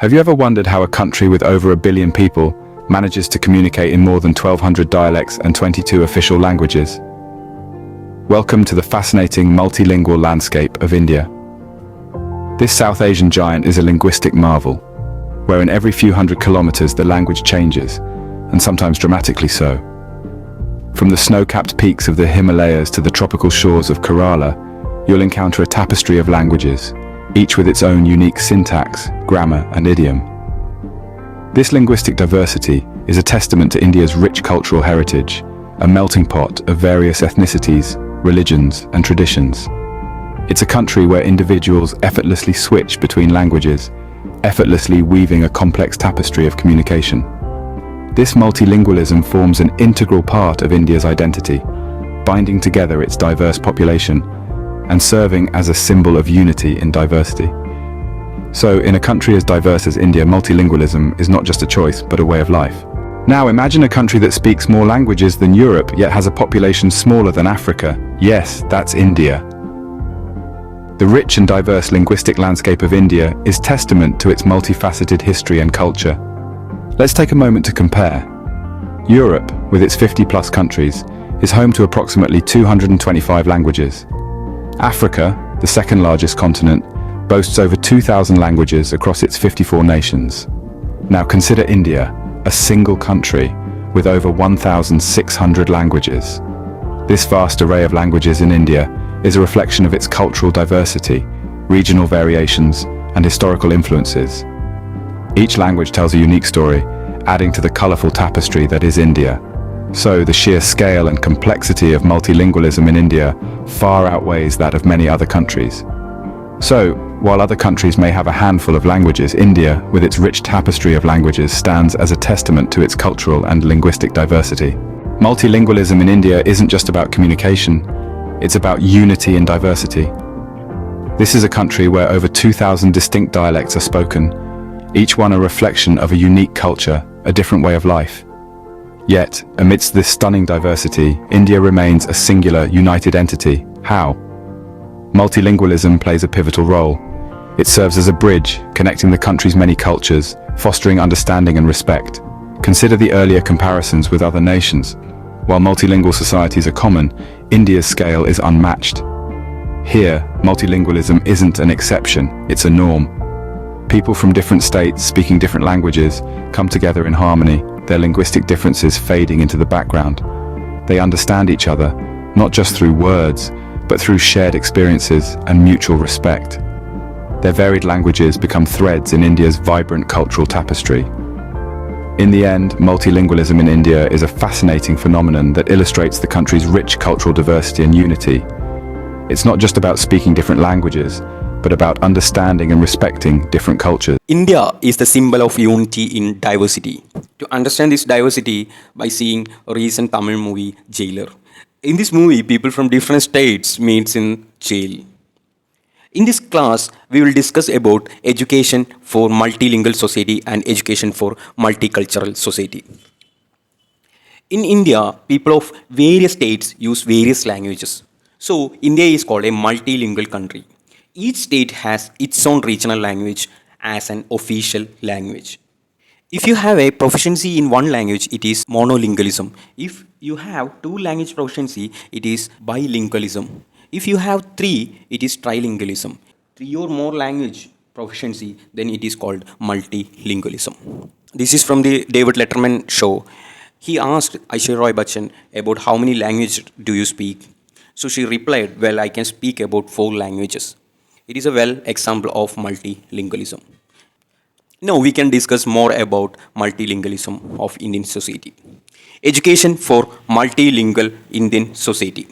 Have you ever wondered how a country with over 1 billion people manages to communicate in more than 1,200 dialects and 22 official languages? Welcome to the fascinating multilingual landscape of India. This South Asian giant is a linguistic marvel, where in every few hundred kilometers the language changes, and sometimes dramatically so. From the snow-capped peaks of the Himalayas to the tropical shores of Kerala, you'll encounter a tapestry of languages, each with its own unique syntax, grammar, and idiom. This linguistic diversity is a testament to India's rich cultural heritage, a melting pot of various ethnicities, religions, and traditions. It's a country where individuals effortlessly switch between languages, effortlessly weaving a complex tapestry of communication. This multilingualism forms an integral part of India's identity, binding together its diverse population and serving as a symbol of unity in diversity. So, in a country as diverse as India, multilingualism is not just a choice, but a way of life. Now, imagine a country that speaks more languages than Europe, yet has a population smaller than Africa. Yes, that's India. The rich and diverse linguistic landscape of India is testament to its multifaceted history and culture. Let's take a moment to compare. Europe, with its 50-plus countries, is home to approximately 225 languages. Africa, the second largest continent, boasts over 2,000 languages across its 54 nations. Now consider India, a single country with over 1,600 languages. This vast array of languages in India is a reflection of its cultural diversity, regional variations, and historical influences. Each language tells a unique story, adding to the colorful tapestry that is India. So, the sheer scale and complexity of multilingualism in India far outweighs that of many other countries. So, while other countries may have a handful of languages, India, with its rich tapestry of languages, stands as a testament to its cultural and linguistic diversity. Multilingualism in India isn't just about communication, it's about unity in diversity. This is a country where over 2,000 distinct dialects are spoken, each one a reflection of a unique culture, a different way of life. Yet, amidst this stunning diversity, India remains a singular, united entity. How? Multilingualism plays a pivotal role. It serves as a bridge, connecting the country's many cultures, fostering understanding and respect. Consider the earlier comparisons with other nations. While multilingual societies are common, India's scale is unmatched. Here, multilingualism isn't an exception, it's a norm. People from different states speaking different languages come together in harmony, their linguistic differences fading into the background. They understand each other, not just through words, but through shared experiences and mutual respect. Their varied languages become threads in India's vibrant cultural tapestry. In the end, multilingualism in India is a fascinating phenomenon that illustrates the country's rich cultural diversity and unity. It's not just about speaking different languages, but about understanding and respecting different cultures. India is the symbol of unity in diversity. To understand this diversity by seeing a recent Tamil movie, Jailer. In this movie, people from different states meet in jail. In this class, we will discuss about education for multilingual society and education for multicultural society. In India, people of various states use various languages. So, India is called a multilingual country. Each state has its own regional language as an official language. If you have a proficiency in one language, it is monolingualism. If you have two language proficiency, it is bilingualism. If you have three, it is trilingualism. Three or more language proficiency, then it is called multilingualism. This is from the David Letterman show. He asked Aishwarya Roy Bachchan about how many languages do you speak. So she replied, well, I can speak about 4 languages. It is a well example of multilingualism. Now we can discuss more about multilingualism of Indian society. Education for multilingual Indian society.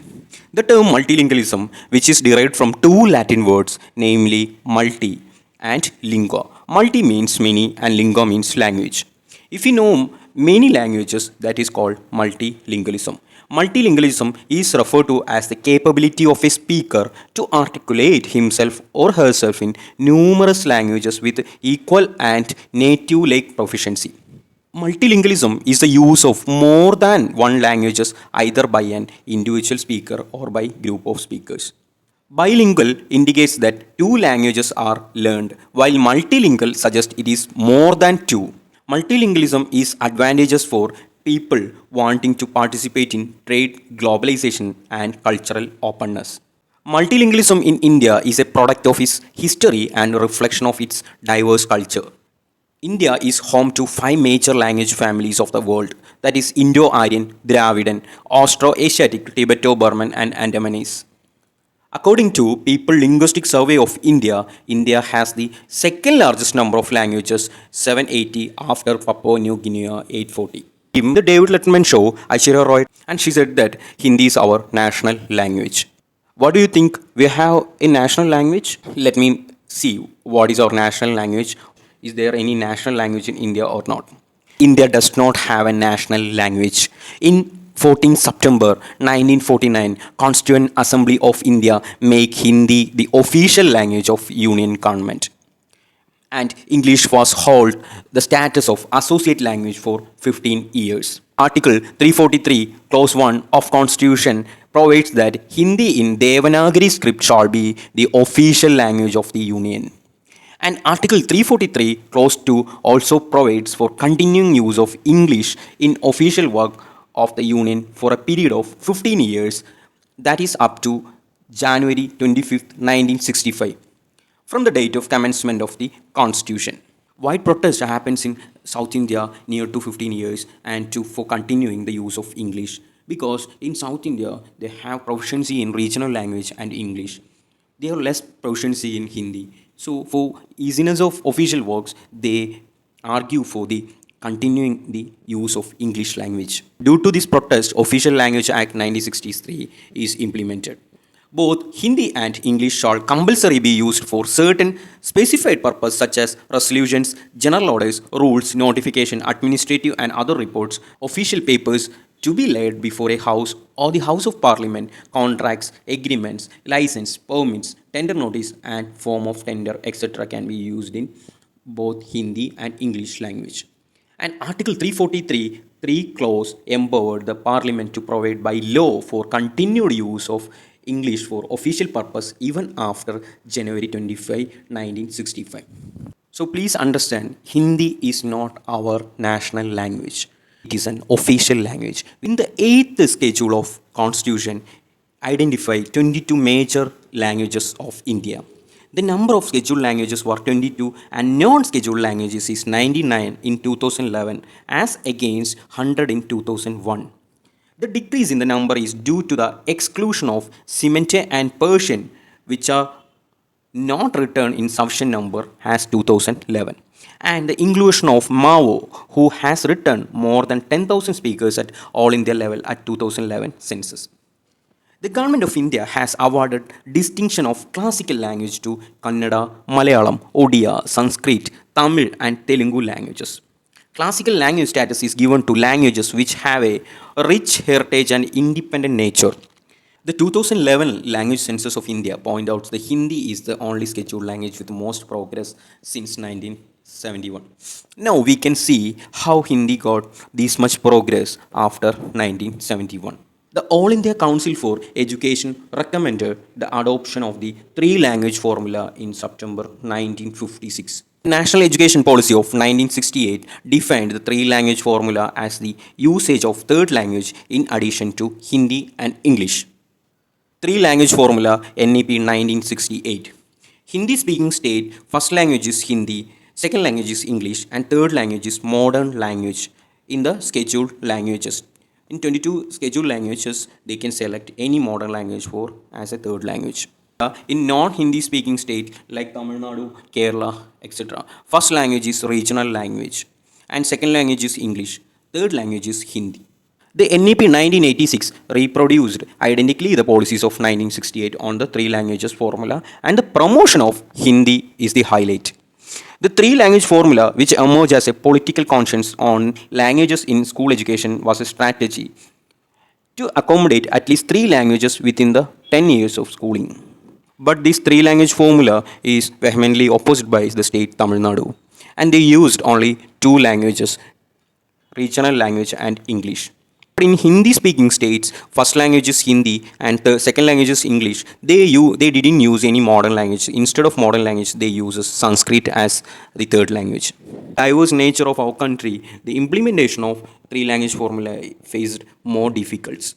The term multilingualism, which is derived from 2 Latin words, namely multi and lingua. Multi means many and lingua means language. If you know many languages, that is called multilingualism. Multilingualism is referred to as the capability of a speaker to articulate himself or herself in numerous languages with equal and native-like proficiency. Multilingualism is the use of more than one languages either by an individual speaker or by group of speakers. Bilingual indicates that two languages are learned, while multilingual suggests it is more than two. Multilingualism is advantageous for people wanting to participate in trade, globalization, and cultural openness. Multilingualism in India is a product of its history and a reflection of its diverse culture. India is home to five major language families of the world, that is Indo-Aryan, Dravidian, Austro-Asiatic, Tibeto-Burman, and Andamanese. According to People Linguistic Survey of India, India has the second largest number of languages, 780, after Papua New Guinea, 840. In the David Letterman show, Aishwarya Roy, and she said that Hindi is our national language. What do you think? We have a national language? Let me see what is our national language. Is there any national language in India or not? India does not have a national language. In 14 September 1949, Constituent Assembly of India make Hindi the official language of Union government. And English was held the status of associate language for 15 years. Article 343, Clause 1 of Constitution provides that Hindi in Devanagari script shall be the official language of the Union. And Article 343, Clause 2 also provides for continuing use of English in official work of the Union for a period of 15 years, that is up to January 25th, 1965, from the date of commencement of the Constitution. Wide protest happens in South India near to 15 years and for continuing the use of English, because in South India they have proficiency in regional language and English. They have less proficiency in Hindi. So for easiness of official works, they argue for the continuing the use of English language. Due to this protest, Official Language Act 1963 is implemented. Both Hindi and English shall compulsory be used for certain specified purposes such as resolutions, general orders, rules, notification, administrative and other reports, official papers to be laid before a house or the House of Parliament, contracts, agreements, license, permits, tender notice and form of tender, etc. can be used in both Hindi and English language. And Article 343, 3 clause empowered the Parliament to provide by law for continued use of English for official purpose even after January 25, 1965. So please understand, Hindi is not our national language. It is an official language. In the 8th schedule of Constitution, identify 22 major languages of India. The number of scheduled languages were 22 and non-scheduled languages is 99 in 2011 as against 100 in 2001. The decrease in the number is due to the exclusion of Semite and Persian, which are not written in sufficient number as 2011, and the inclusion of Mao, who has written more than 10,000 speakers at all India level at 2011 census. The Government of India has awarded distinction of classical language to Kannada, Malayalam, Odia, Sanskrit, Tamil and Telugu languages. Classical language status is given to languages which have a rich heritage and independent nature. The 2011 language census of India points out that Hindi is the only scheduled language with most progress since 1971. Now we can see how Hindi got this much progress after 1971. The All India Council for Education recommended the adoption of the three-language formula in September 1956. The National Education Policy of 1968 defined the three-language formula as the usage of third language in addition to Hindi and English. Three-language formula NEP 1968. Hindi-speaking state, first language is Hindi, second language is English, and third language is modern language in the scheduled languages. In 22 scheduled languages, they can select any modern language for as a third language. In non-Hindi speaking state like Tamil Nadu, Kerala, etc., first language is regional language and second language is English, third language is Hindi. The NEP 1986 reproduced identically the policies of 1968 on the three languages formula, and the promotion of Hindi is the highlight. The three-language formula, which emerged as a political conscience on languages in school education, was a strategy to accommodate at least three languages within the 10 years of schooling. But this three-language formula is vehemently opposed by the state Tamil Nadu, and they used only two languages, regional language and English. But in Hindi-speaking states, first language is Hindi and the second language is English. They didn't use any modern language. Instead of modern language, they use Sanskrit as the third language. Diverse nature of our country, the implementation of three-language formula faced more difficulties.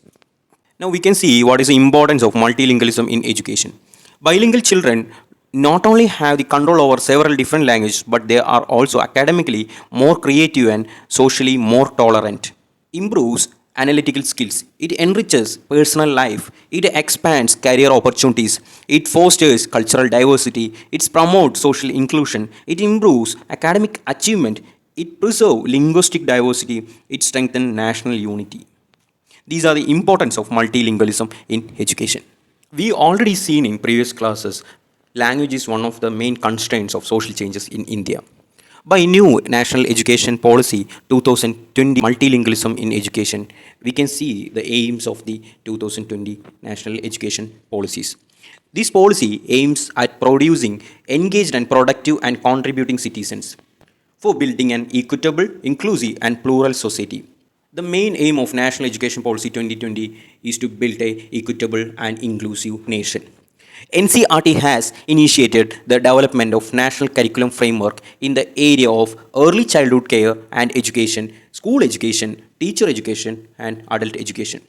Now we can see what is the importance of multilingualism in education. Bilingual children not only have the control over several different languages, but they are also academically more creative and socially more tolerant. Improves analytical skills. It enriches personal life. It expands career opportunities. It fosters cultural diversity. It promotes social inclusion. It improves academic achievement. It preserves linguistic diversity. It strengthens national unity. These are the importance of multilingualism in education. We already seen in previous classes, language is one of the main constraints of social changes in India. By new National Education Policy 2020 multilingualism in education, we can see the aims of the 2020 National Education Policies. This policy aims at producing engaged and productive and contributing citizens for building an equitable, inclusive and plural society. The main aim of National Education Policy 2020 is to build a equitable and inclusive nation. NCERT has initiated the development of national curriculum framework in the area of early childhood care and education, school education, teacher education and adult education.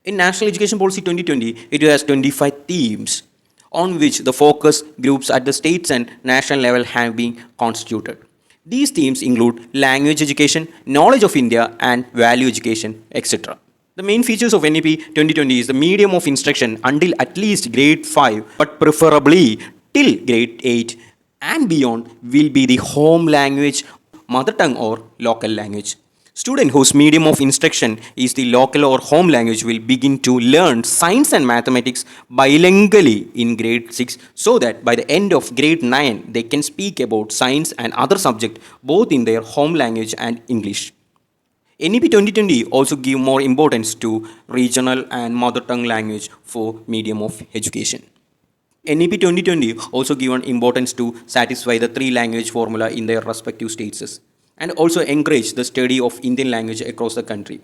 In National Education Policy 2020, it has 25 themes on which the focus groups at the states and national level have been constituted. These themes include language education, knowledge of India, and value education, etc. The main features of NEP 2020 is the medium of instruction until at least grade 5, but preferably till grade 8 and beyond will be the home language, mother tongue or local language. Student whose medium of instruction is the local or home language will begin to learn science and mathematics bilingually in grade 6 so that by the end of grade 9 they can speak about science and other subjects both in their home language and English. NEP 2020 also give more importance to regional and mother tongue language for medium of education. NEP 2020 also given importance to satisfy the three language formula in their respective states and also encourage the study of Indian language across the country.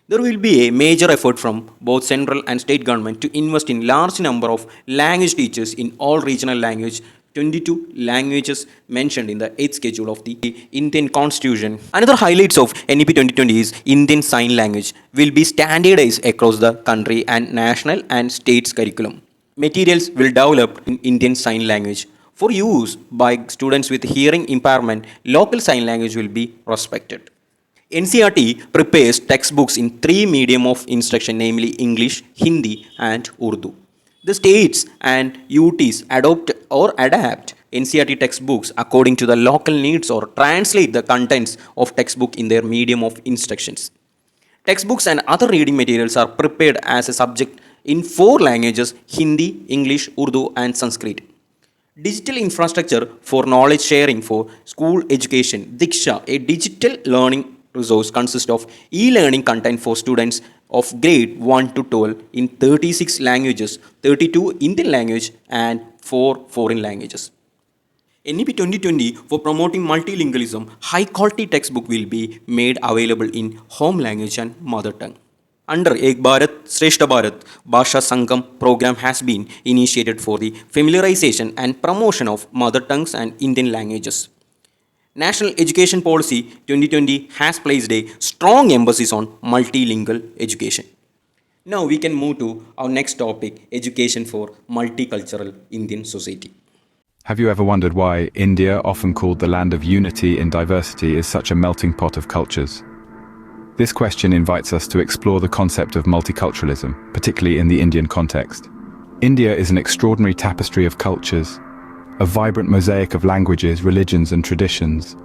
There will be a major effort from both central and state government to invest in large number of language teachers in all regional language, 22 languages mentioned in the 8th schedule of the Indian Constitution. Another highlights of NEP 2020 is Indian Sign Language will be standardized across the country and national and states curriculum. Materials will develop in Indian Sign Language. For use by students with hearing impairment, local sign language will be respected. NCERT prepares textbooks in three medium of instruction, namely English, Hindi, and Urdu. The states and UTs adopt or adapt NCERT textbooks according to the local needs or translate the contents of textbook in their medium of instructions. Textbooks and other reading materials are prepared as a subject in 4 languages: Hindi, English, Urdu, and Sanskrit. Digital infrastructure for knowledge sharing for school education. Diksha, a digital learning resource, consists of e-learning content for students of grade 1 to 12 in 36 languages, 32 Indian language and 4 foreign languages. NEP 2020 for promoting multilingualism, high quality textbook will be made available in home language and mother tongue. Under Ek Bharat, Shrestha Bharat, Bhasha Sangam program has been initiated for the familiarization and promotion of mother tongues and Indian languages. National Education Policy 2020 has placed a strong emphasis on multilingual education. Now we can move to our next topic, education for multicultural Indian society. Have you ever wondered why India, often called the land of unity in diversity, is such a melting pot of cultures? This question invites us to explore the concept of multiculturalism, particularly in the Indian context. India is an extraordinary tapestry of cultures, a vibrant mosaic of languages, religions, and traditions.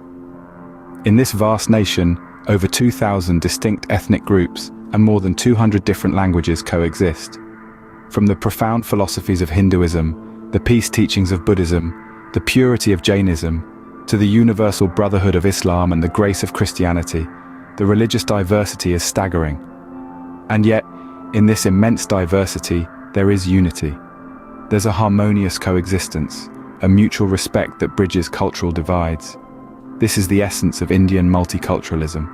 In this vast nation, over 2,000 distinct ethnic groups and more than 200 different languages coexist. From the profound philosophies of Hinduism, the peace teachings of Buddhism, the purity of Jainism, to the universal brotherhood of Islam and the grace of Christianity, the religious diversity is staggering. And yet, in this immense diversity, there is unity. There's a harmonious coexistence, a mutual respect that bridges cultural divides. This is the essence of Indian multiculturalism.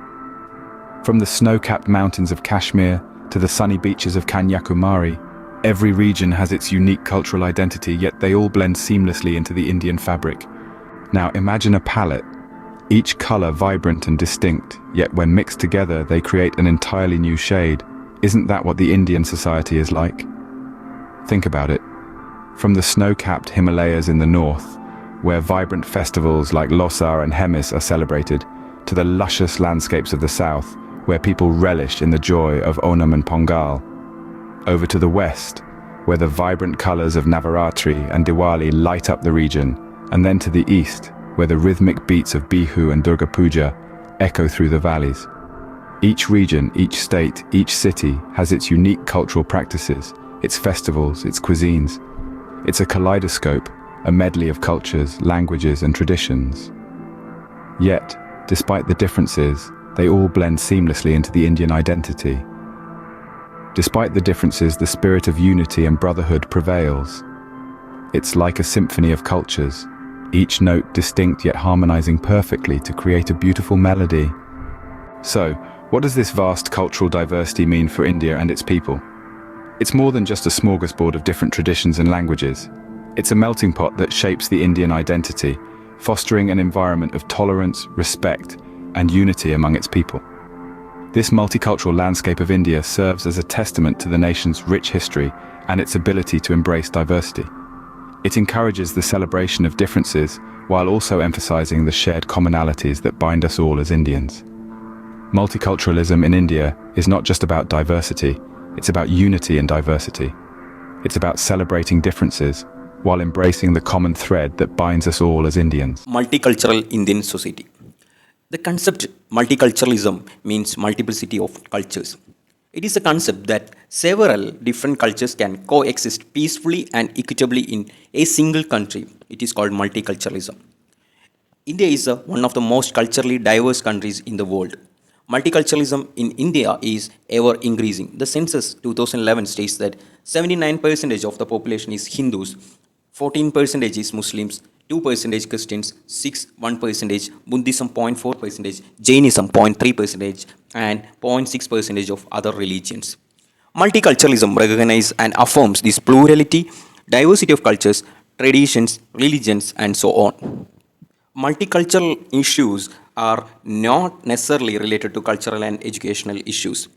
From the snow-capped mountains of Kashmir to the sunny beaches of Kanyakumari, every region has its unique cultural identity, yet they all blend seamlessly into the Indian fabric. Now imagine a palette, each color vibrant and distinct, yet when mixed together they create an entirely new shade. Isn't that what the Indian society is like? Think about it. From the snow-capped Himalayas in the north, where vibrant festivals like Losar and Hemis are celebrated, to the luscious landscapes of the south, where people relish in the joy of Onam and Pongal. Over to the west, where the vibrant colors of Navaratri and Diwali light up the region, and then to the east, where the rhythmic beats of Bihu and Durga Puja echo through the valleys. Each region, each state, each city has its unique cultural practices, its festivals, its cuisines. It's a kaleidoscope, a medley of cultures, languages, and traditions. Yet, despite the differences, they all blend seamlessly into the Indian identity. Despite the differences, the spirit of unity and brotherhood prevails. It's like a symphony of cultures, each note distinct yet harmonizing perfectly to create a beautiful melody. So, what does this vast cultural diversity mean for India and its people? It's more than just a smorgasbord of different traditions and languages. It's a melting pot that shapes the Indian identity, fostering an environment of tolerance, respect, and unity among its people. This multicultural landscape of India serves as a testament to the nation's rich history and its ability to embrace diversity. It encourages the celebration of differences while also emphasizing the shared commonalities that bind us all as Indians. Multiculturalism in India is not just about diversity, it's about unity in diversity. It's about celebrating differences while embracing the common thread that binds us all as Indians. Multicultural Indian society. The concept multiculturalism means multiplicity of cultures. It is a concept that several different cultures can coexist peacefully and equitably in a single country. It is called multiculturalism. India is one of the most culturally diverse countries in the world. Multiculturalism in India is ever increasing. The census 2011 states that 79% of the population is Hindus, 14% is Muslims, 2% Christians, 1% Buddhism, 0.4%, Jainism, 0.3%, and 0.6% of other religions. Multiculturalism recognizes and affirms this plurality, diversity of cultures, traditions, religions, and so on. Multicultural issues are not necessarily related to cultural and educational issues.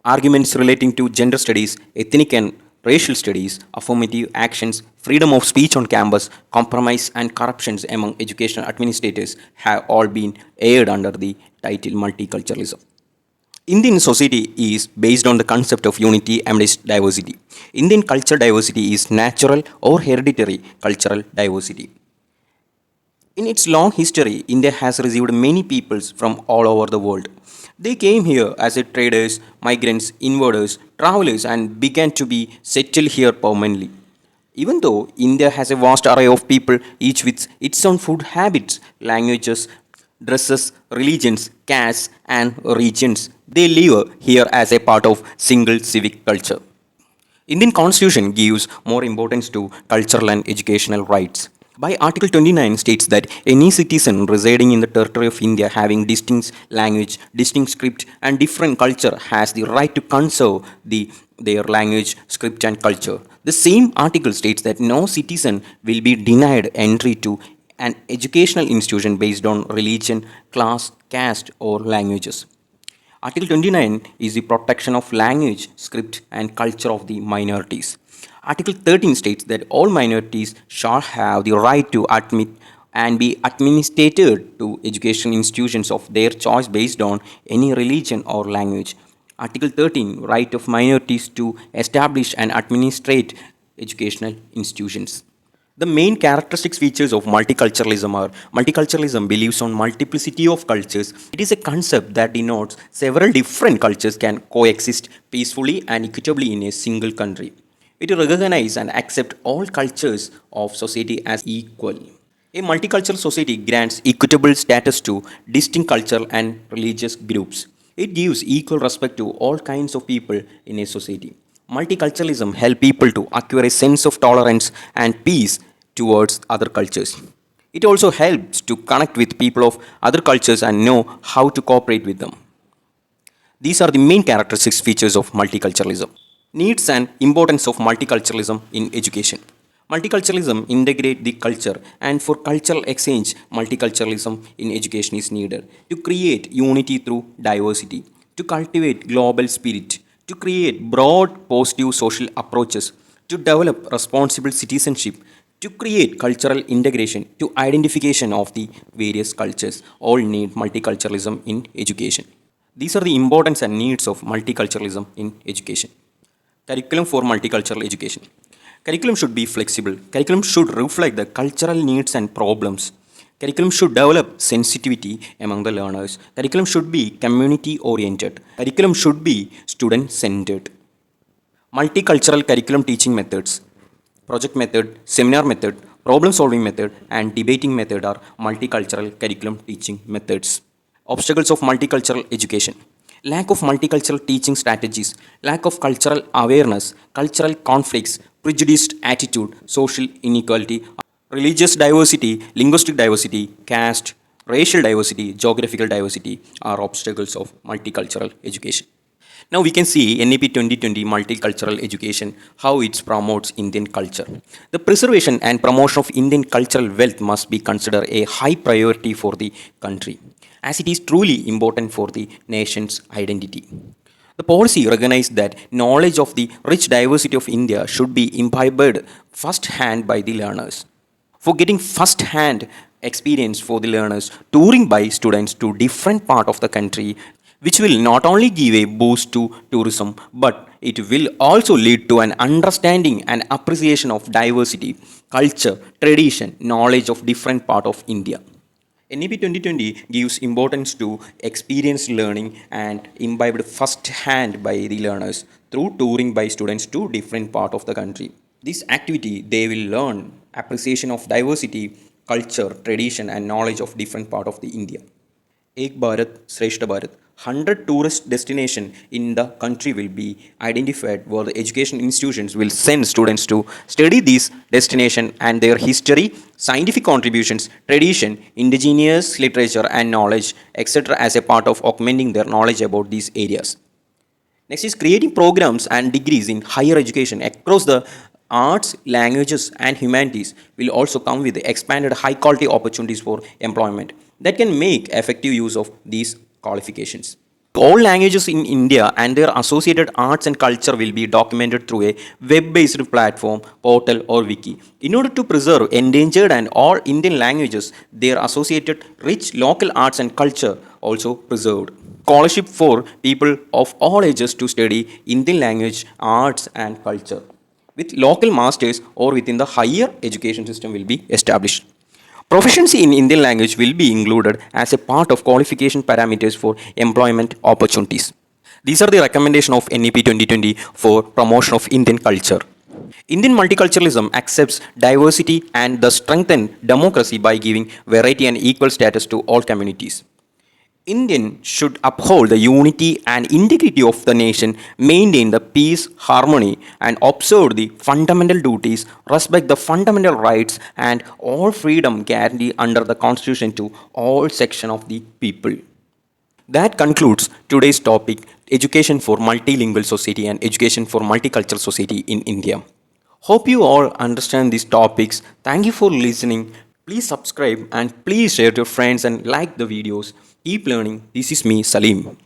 Arguments relating to gender studies, ethnic and racial studies, affirmative actions, freedom of speech on campus, compromise and corruptions among educational administrators have all been aired under the title multiculturalism. Indian society is based on the concept of unity amidst diversity. Indian cultural diversity is natural or hereditary cultural diversity. In its long history, India has received many peoples from all over the world. They came here as traders, migrants, invaders, travelers, and began to be settled here permanently. Even though India has a vast array of people, each with its own food habits, languages, dresses, religions, castes, and regions, they live here as a part of single civic culture. Indian Constitution gives more importance to cultural and educational rights. By Article 29 states that any citizen residing in the territory of India having distinct language, distinct script, and different culture has the right to conserve their language, script, and culture. The same article states that no citizen will be denied entry to an educational institution based on religion, class, caste, or languages. Article 29 is the protection of language, script, and culture of the minorities. Article 13 states that all minorities shall have the right to admit and be administered to educational institutions of their choice based on any religion or language. Article 13, right of minorities to establish and administrate educational institutions. The main characteristic features of multiculturalism are multiculturalism believes on multiplicity of cultures. It is a concept that denotes several different cultures can coexist peacefully and equitably in a single country. It recognizes and accepts all cultures of society as equal. A multicultural society grants equitable status to distinct cultural and religious groups. It gives equal respect to all kinds of people in a society. Multiculturalism helps people to acquire a sense of tolerance and peace towards other cultures. It also helps to connect with people of other cultures and know how to cooperate with them. These are the main characteristics features of multiculturalism. Needs and importance of multiculturalism in education. Multiculturalism integrate the culture, and for cultural exchange, multiculturalism in education is needed to create unity through diversity, to cultivate global spirit, to create broad positive social approaches, to develop responsible citizenship, to create cultural integration, to identification of the various cultures. All need multiculturalism in education. These are the importance and needs of multiculturalism in education. Curriculum for multicultural education. Curriculum should be flexible. Curriculum should reflect the cultural needs and problems. Curriculum should develop sensitivity among the learners. Curriculum should be community oriented. Curriculum should be student centered. Multicultural curriculum teaching methods. Project method, seminar method, problem solving method, and debating method are multicultural curriculum teaching methods. Obstacles of multicultural education. Lack of multicultural teaching strategies, lack of cultural awareness, cultural conflicts, prejudiced attitude, social inequality, religious diversity, linguistic diversity, caste, racial diversity, geographical diversity are obstacles of multicultural education. Now we can see NEP 2020 multicultural education, how it promotes Indian culture. The preservation and promotion of Indian cultural wealth must be considered a high priority for the country, as it is truly important for the nation's identity. The policy recognizes that knowledge of the rich diversity of India should be imbibed first-hand by the learners. For getting first-hand experience for the learners, touring by students to different part of the country, which will not only give a boost to tourism, but it will also lead to an understanding and appreciation of diversity, culture, tradition, knowledge of different part of India. NEP 2020 gives importance to experience learning and imbibed first-hand by the learners through touring by students to different part of the country. This activity, they will learn appreciation of diversity, culture, tradition, and knowledge of different part of the India. Ek Bharat, Shrestha Bharat. 100 tourist destinations in the country will be identified where the education institutions will send students to study these destinations and their history, scientific contributions, tradition, indigenous literature and knowledge, etc. as a part of augmenting their knowledge about these areas. Next is creating programs and degrees in higher education across the arts, languages, and humanities will also come with expanded high quality opportunities for employment that can make effective use of these qualifications. All languages in India and their associated arts and culture will be documented through a web-based platform, portal, or wiki. In order to preserve endangered and all Indian languages, their associated rich local arts and culture also preserved. Scholarship for people of all ages to study Indian language, arts, and culture with local masters or within the higher education system will be established. Proficiency in Indian language will be included as a part of qualification parameters for employment opportunities. These are the recommendations of NEP 2020 for promotion of Indian culture. Indian multiculturalism accepts diversity and thus strengthens democracy by giving variety and equal status to all communities. Indian should uphold the unity and integrity of the nation, maintain the peace, harmony, and observe the fundamental duties, respect the fundamental rights, and all freedom guaranteed under the Constitution to all sections of the people. That concludes today's topic, Education for Multilingual Society and Education for Multicultural Society in India. Hope you all understand these topics. Thank you for listening. Please subscribe and please share to your friends and like the videos. Keep learning. This is me, Salim.